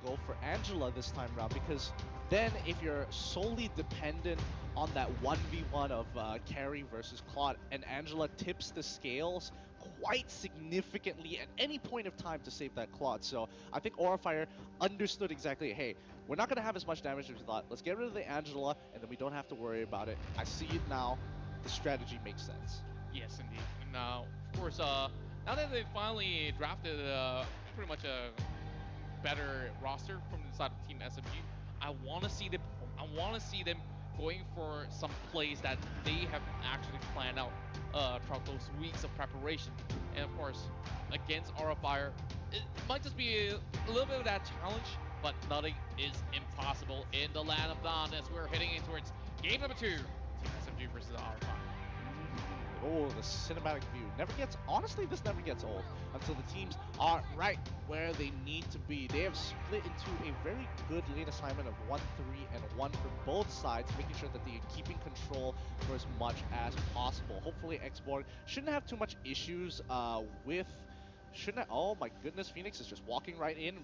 go for Angela this time around, because then if you're solely dependent on that 1v1 of carry versus Claude, and Angela tips the scales quite significantly at any point of time to save that Claude. So I think Aurafire understood exactly, hey, we're not going to have as much damage as we thought. Let's get rid of the Angela, and then we don't have to worry about it. I see it now. The strategy makes sense. Yes, indeed. Now, of course, now that they finally drafted pretty much a better roster from the side of Team SMG, I want to see them perform. I want to see them going for some plays that they have actually planned out throughout those weeks of preparation. And of course, against Aurafire, it might just be a little bit of that challenge, but nothing is impossible in the land of Dawn as we're heading in towards game number 2, Team SMG versus Aurafire. Oh, the cinematic view never gets, honestly, this never gets old until the teams are right where they need to be. They have split into a very good lane assignment of 1-3 and 1 for both sides, making sure that they are keeping control for as much as possible. Hopefully Xborg shouldn't have too much issues with shouldn't I? Oh my goodness, Phoenix is just walking right in.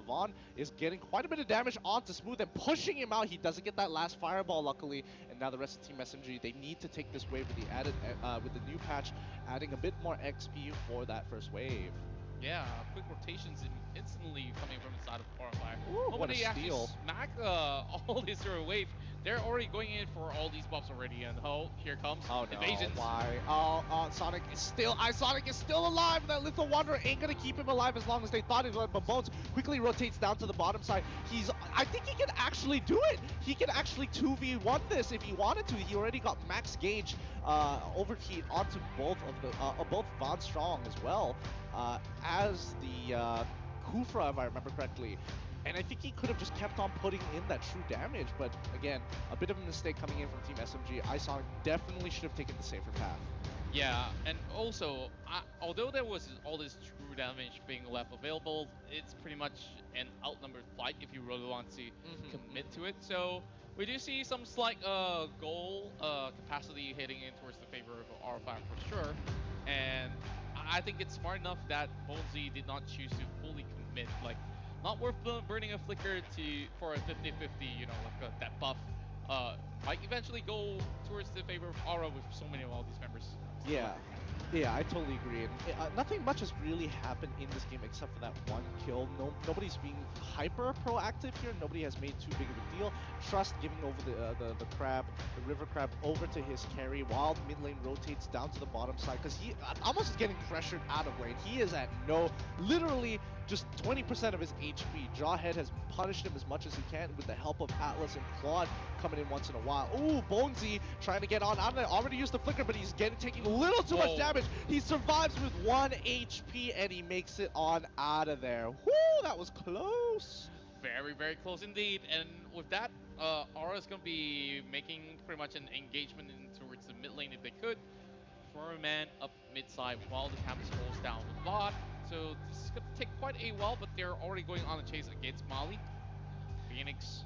Vaughn is getting quite a bit of damage onto Smooth and pushing him out. He doesn't get that last fireball, luckily. And now the rest of Team SMG, they need to take this wave with the added, with the new patch, adding a bit more XP for that first wave. Yeah, quick rotations instantly coming from the side of Qualifier. Ooh, what Moment a they actually steal. smack all this sort of wave, they're already going in for all these buffs already. And oh, here comes Oh no, invasions. why? Oh, Sonic is still, Sonic is still alive. That Lethal Wanderer ain't gonna keep him alive as long as they thought he would, but Bones quickly rotates down to the bottom side. I think he can actually do it. He can actually 2v1 this if he wanted to. He already got max gauge overheat onto both of the, both Von Strong as well, as the Kufra, if I remember correctly. And I think he could have just kept on putting in that true damage, but again, a bit of a mistake coming in from Team SMG. iSonic definitely should have taken the safer path. Yeah, and also, although there was all this true damage being left available, it's pretty much an outnumbered fight if you really want to commit to it. So we do see some slight goal capacity heading in towards the favor of R5 for sure. And I think it's smart enough that Bonesy did not choose to fully commit. Like, not worth burning a flicker for a 50-50, you know, like that buff might eventually go towards the favor of Aura with so many of all these members. Yeah, yeah, I totally agree. And nothing much has really happened in this game except for that one kill. Nobody's being hyper proactive here. Nobody has made too big of a deal. Trust giving over the crab, the river crab, over to his carry while mid lane rotates down to the bottom side because he almost is getting pressured out of lane. He is at literally just 20% of his HP. Jawhead has punished him as much as he can with the help of Atlas and Claude coming in once in a while. Ooh, Bonesy trying to get on. I already used the flicker, but he's taking a little too much damage. He survives with 1 HP, and he makes it on out of there. Whoo, that was close. Very, very close indeed. And with that, Aura is going to be making pretty much an engagement in towards the mid lane if they could. For a man up mid side while the Camus falls down the bot. So this is going to take quite a while, but they're already going on a chase against Mali. Phoenix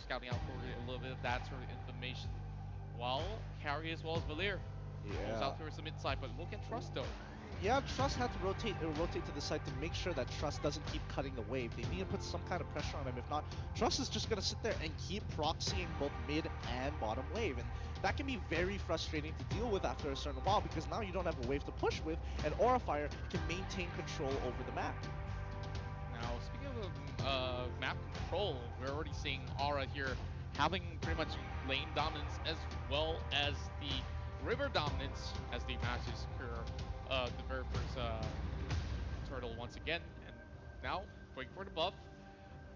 scouting out for a little bit of that sort of information. While Carry as well as Valir goes out towards the mid side, but look at Trust though. Yeah, Trust had to rotate to the side to make sure that Trust doesn't keep cutting the wave. They need to put some kind of pressure on him. If not, Trust is just going to sit there and keep proxying both mid and bottom wave. And that can be very frustrating to deal with after a certain while because now you don't have a wave to push with, and Aurafire can maintain control over the map. Now, speaking of map control, we're already seeing Aura here having pretty much lane dominance as well as the river dominance as they manage to secure the very first turtle once again. And now, going for the buff,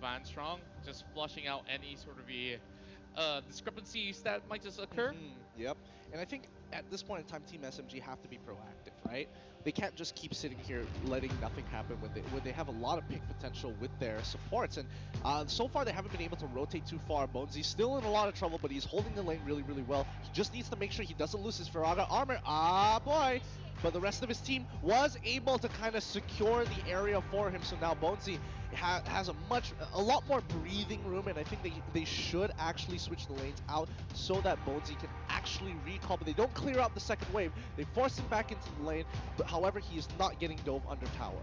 Van Strong just flushing out any sort of discrepancies that might just occur. Yep. And I think at this point in time, Team SMG have to be proactive, right? They can't just keep sitting here letting nothing happen when they have a lot of pick potential with their supports. And so far, they haven't been able to rotate too far. Bonesy's still in a lot of trouble, but he's holding the lane really, really well. He just needs to make sure he doesn't lose his Ferrata armor. Ah, boy! But the rest of his team was able to kind of secure the area for him. So now Bonesy has a lot more breathing room, and I think they should actually switch the lanes out so that Bonesy can actually recall. But they don't clear out the second wave. They force him back into the lane, but however, he is not getting dove under tower.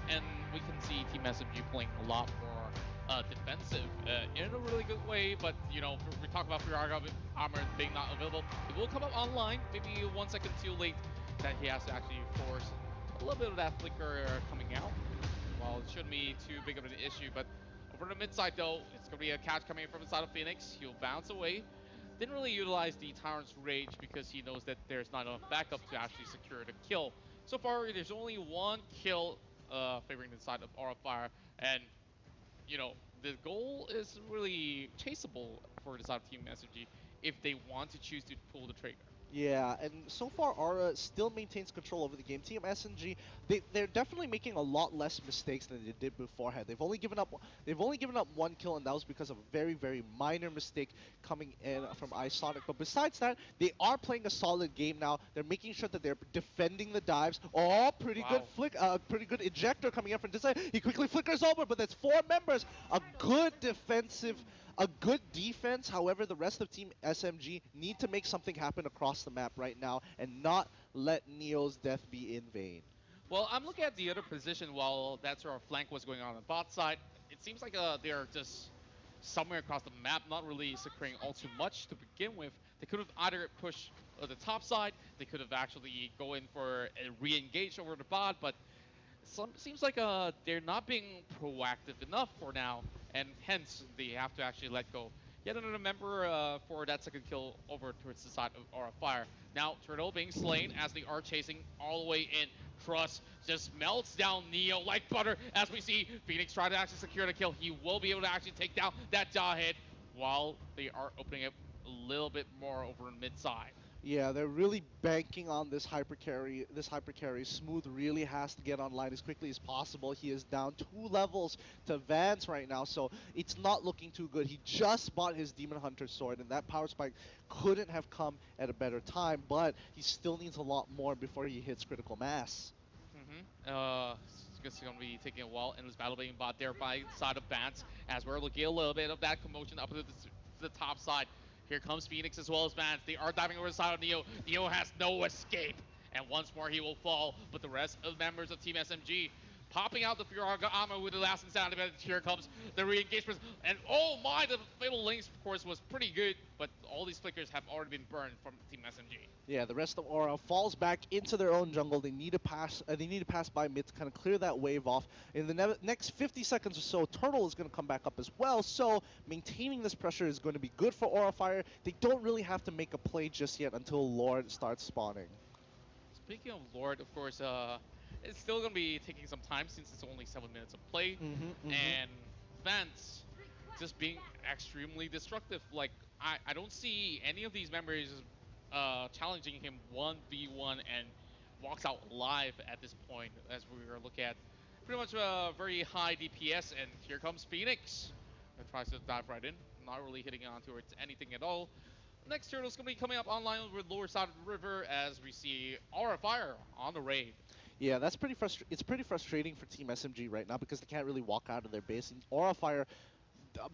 And we can see Team SMG playing a lot more defensive in a really good way. But we talk about Firaga armor being not available. It will come up online, maybe 1 second too late. That he has to actually force a little bit of that flicker coming out. Well, it shouldn't be too big of an issue, but over the mid side though, it's gonna be a catch coming from the side of Phoenix. He'll bounce away. Didn't really utilize the Tyrant's Rage because he knows that there's not enough backup to actually secure the kill. So far, there's only one kill favoring the side of Aurafire, and you know, the goal is really chaseable for the side of Team SMG if they want to choose to pull the trigger. Yeah, and so far Aura still maintains control over the game. Team SNG, they're definitely making a lot less mistakes than they did beforehand. They've only given up one kill, and that was because of a very, very minor mistake coming in from iSonic. But besides that, they are playing a solid game now. They're making sure that they're defending the dives. Oh, pretty good Wow. pretty good ejector coming in from this side. He quickly flickers over, but that's four members. A good defense. However, the rest of Team SMG need to make something happen across the map right now and not let Neo's death be in vain. Well, I'm looking at the other position while that sort of flank was going on the bot side. It seems like they're just somewhere across the map, not really securing all too much to begin with. They could have either pushed the top side, they could have actually go in for a re-engage over the bot, but seems like they're not being proactive enough for now, and hence they have to actually let go. Yet another member for that second kill over towards the side of Aurafire. Now Turtle being slain as they are chasing all the way in. Trust just melts down Neo like butter as we see Phoenix try to actually secure the kill. He will be able to actually take down that jaw hit while they are opening up a little bit more over mid side. Yeah, they're really banking on this hyper carry. This hyper carry. Smooth really has to get online as quickly as possible. He is down 2 levels to Vance right now, so it's not looking too good. He just bought his Demon Hunter sword, and that power spike couldn't have come at a better time, but he still needs a lot more before he hits critical mass. It's going to be taking a while. Endless battle being bought there by the side of Vance as we're looking at a little bit of that commotion up to the top side. Here comes Phoenix as well as Vance. They are diving over the side of Neo. Neo has no escape. And once more he will fall. But the rest of the members of Team SMG popping out the Firaga armor with the last sound event. Here comes the re-engagement. And oh my, the Fatal Links, of course, was pretty good. But all these flickers have already been burned from Team SMG. Yeah, the rest of Aura falls back into their own jungle. They need to pass. They need to pass by mid to kind of clear that wave off. In the next 50 seconds or so, Turtle is going to come back up as well. So maintaining this pressure is going to be good for Aurafire. They don't really have to make a play just yet until Lord starts spawning. Speaking of Lord, of course, it's still going to be taking some time since it's only 7 minutes of play. And Vance just being extremely destructive. Like, I don't see any of these members challenging him 1v1 and walks out alive at this point as we are looking at pretty much a very high DPS. And here comes Phoenix. That tries to dive right in, not really hitting onto it anything at all. Next turtle's gonna be coming up online with lower side of the river as we see Aurafire on the raid. Yeah, that's it's pretty frustrating for Team SMG right now because they can't really walk out of their base. And Aurafire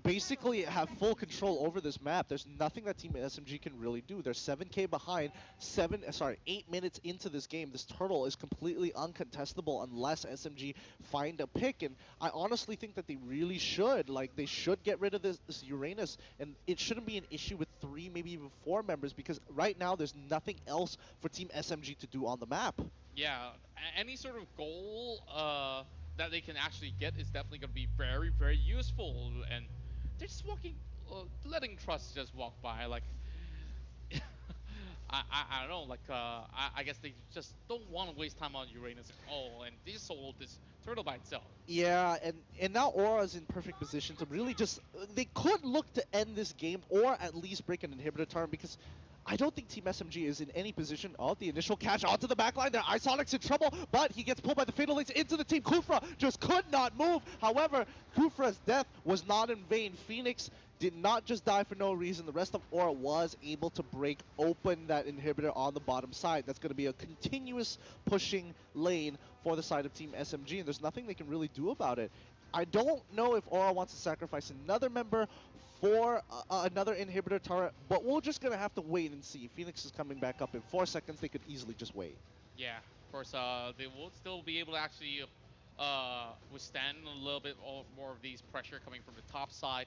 basically have full control over this map. There's nothing that Team SMG can really do. They're 7k behind, 8 minutes into this game. This turtle is completely uncontestable unless SMG find a pick. And I honestly think that they really should. Like, they should get rid of this Uranus, and it shouldn't be an issue with 3, maybe even 4 members, because right now there's nothing else for Team SMG to do on the map. Yeah, any sort of goal that they can actually get is definitely going to be very, very useful. And they're just letting Trust just walk by. Like, I don't know. Like, I guess they just don't want to waste time on Uranus at all, and they just soloed this turtle by itself. Yeah, and now Aura's in perfect position to really just... They could look to end this game or at least break an inhibitor turn because I don't think Team SMG is in any position. Oh, the initial catch onto the backline there. iSonic's in trouble, but he gets pulled by the Fatal Links into the team. Kufra just could not move. However, Kufra's death was not in vain. Phoenix did not just die for no reason. The rest of Aura was able to break open that inhibitor on the bottom side. That's going to be a continuous pushing lane for the side of Team SMG, and there's nothing they can really do about it. I don't know if Aura wants to sacrifice another member for another inhibitor turret, but we're just going to have to wait and see. Phoenix is coming back up in 4 seconds. They could easily just wait. Yeah, of course, they will still be able to actually withstand a little bit more of these pressure coming from the top side,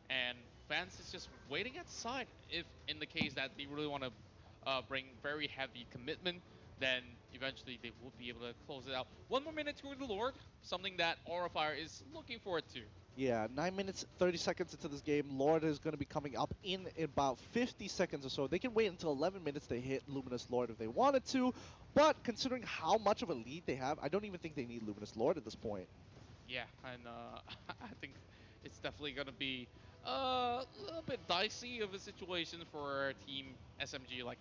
and fans is just waiting at the side. If in the case that they really want to bring very heavy commitment, then eventually they will be able to close it out. One more minute to the Lord, something that Aurafire is looking forward to. Yeah, 9 minutes, 30 seconds into this game. Lord is going to be coming up in about 50 seconds or so. They can wait until 11 minutes to hit Luminous Lord if they wanted to, but considering how much of a lead they have, I don't even think they need Luminous Lord at this point. Yeah, and I think it's definitely going to be a little bit dicey of a situation for Team SMG. Like,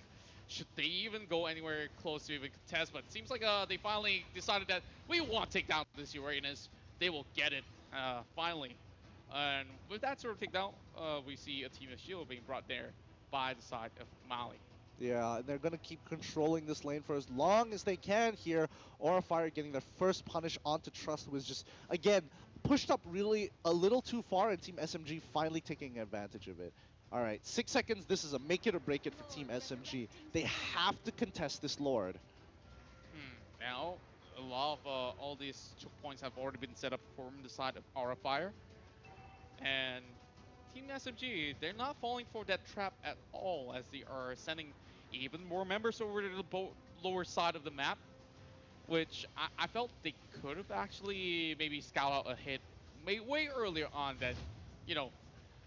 should they even go anywhere close to even contest? But it seems like they finally decided that we want to take down this Uranus. They will get it finally. And with that sort of takedown, we see a team of Shield being brought there by the side of Mali. Yeah, and they're going to keep controlling this lane for as long as they can here. Aurafire getting their first punish onto Trust was just, again, pushed up really a little too far, and Team SMG finally taking advantage of it. All right, 6 seconds. This is a make it or break it for Team SMG. They have to contest this Lord. Now, a lot of all these choke points have already been set up from the side of Aurafire. And Team SMG, they're not falling for that trap at all as they are sending even more members over to the lower side of the map, which I felt they could have actually maybe scout out a hit way earlier on than, you know,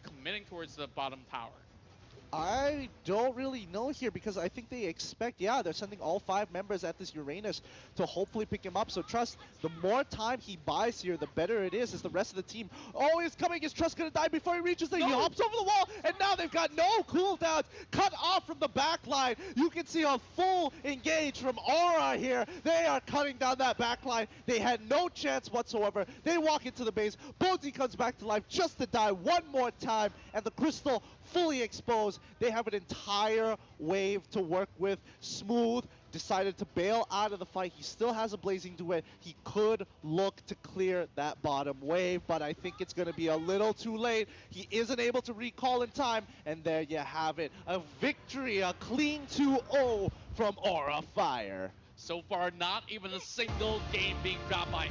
committing towards the bottom tower. I don't really know here because I think they expect, yeah, they're sending all 5 members at this Uranus to hopefully pick him up. So Trust, the more time he buys here, the better it is as the rest of the team. Oh, he's coming. Is Trust going to die before he reaches there? No. He hops over the wall, and now they've got no cooldowns. Cut off from the back line. You can see a full engage from Aura here. They are cutting down that back line. They had no chance whatsoever. They walk into the base. BO3 comes back to life just to die one more time, and the Crystal fully exposed. They have an entire wave to work with. Smooth decided to bail out of the fight. He still has a blazing duet. He could look to clear that bottom wave, but I think it's going to be a little too late. He isn't able to recall in time, and there you have it. A victory, a clean 2-0 from Aurafire. So far, not even a single game being dropped by